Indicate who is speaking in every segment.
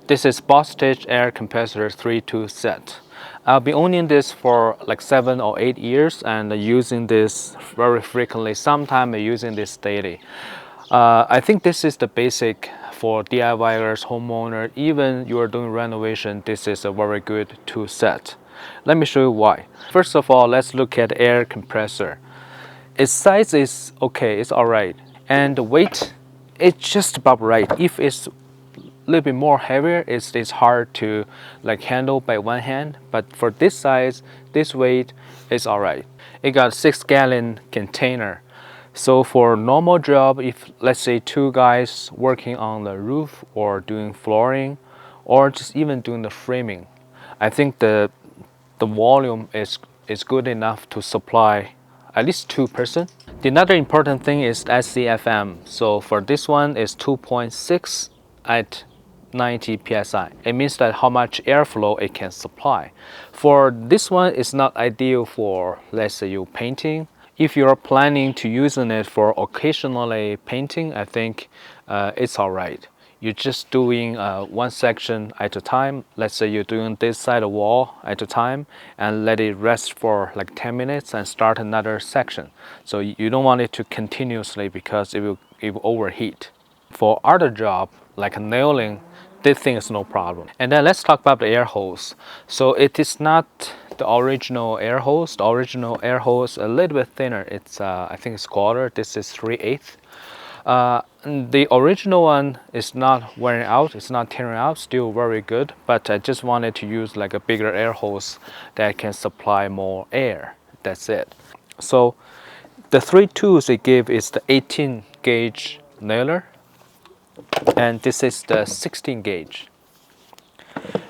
Speaker 1: This is Bostitch air compressor 3-2 set. I'll be owning this for like 7 or 8 years and using this very frequently. Sometimes using this daily. I think this is the basic for DIYers, homeowner, even you are doing renovation. This is a very good tool set. Let me show you why. First of all, let's look at air compressor. Its size is okay, it's alright, and the weight, it's just about right. If it's a little bit more heavier, it's hard to like handle by one hand, but for this size, this weight is alright. It got a 6-gallon container. So for normal job, if let's say 2 guys working on the roof or doing flooring or just even doing the framing, I think the volume is good enough to supply at least 2 person. The another important thing is SCFM. So for this one is 2.6 at 90 psi. It means that how much airflow it can supply. For this one, it's not ideal for, let's say, you painting. If you're planning to using it for occasionally painting, I think it's all right. You're just doing one section at a time. Let's say you're doing this side of the wall at a time and let it rest for like 10 minutes and start another section. So you don't want it to continuously because it will overheat. For other job like nailing, this thing is no problem. And then let's talk about the air hose. So it is not the original air hose. The original air hose a little bit thinner. It's I think it's quarter. This is 3/8. The original one is not wearing out, it's not tearing out, still very good, but I just wanted to use like a bigger air hose that can supply more air. That's it. So the 3 tools they give is the 18 gauge nailer, and this is the 16 gauge,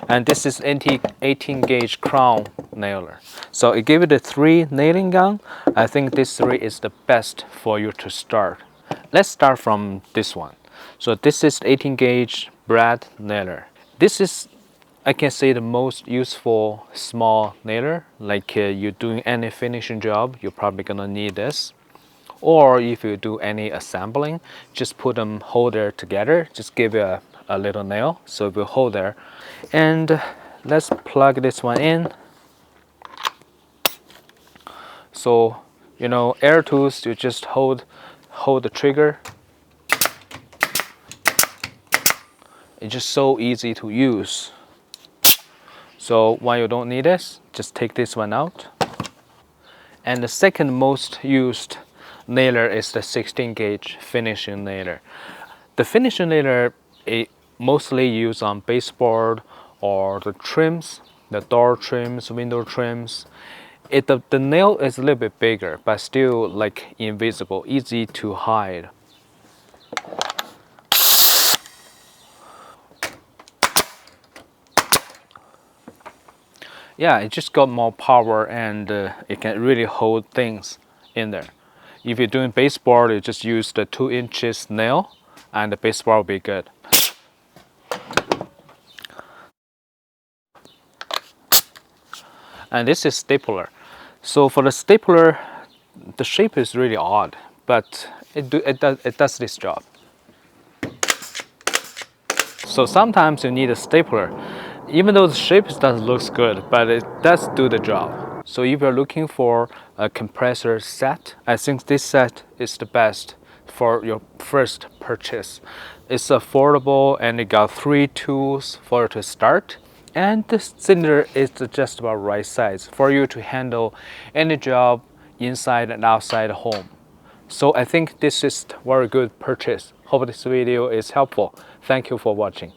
Speaker 1: and this is 18 gauge crown nailer. So it gave it a 3 nailing gun. I think this 3 is the best for you to start. Let's start from this one. So this is 18 gauge brad nailer. This is, I can say, the most useful small nailer. Like you're doing any finishing job, you're probably gonna need this. Or if you do any assembling, just put them hold there together. Just give it a little nail so it will hold there. And let's plug this one in. So you know, air tools, you just hold the trigger. It's just so easy to use. So when you don't need this, just take this one out. And the second most used nailer is the 16 gauge finishing nailer. The finishing nailer is mostly used on baseboard or the trims, the door trims, window trims. The nail is a little bit bigger, but still like invisible, easy to hide. Yeah, it just got more power and it can really hold things in there. If you're doing baseboard, you just use the 2 inches nail and the baseboard will be good. And this is stapler. So for the stapler, the shape is really odd, but it does this job. So sometimes you need a stapler. Even though the shape doesn't look good, but it does do the job. So if you're looking for a compressor set, I think this set is the best for your first purchase. It's affordable and it got 3 tools for you to start. And the cylinder is just about right size for you to handle any job inside and outside the home. So I think this is a very good purchase. Hope this video is helpful. Thank you for watching.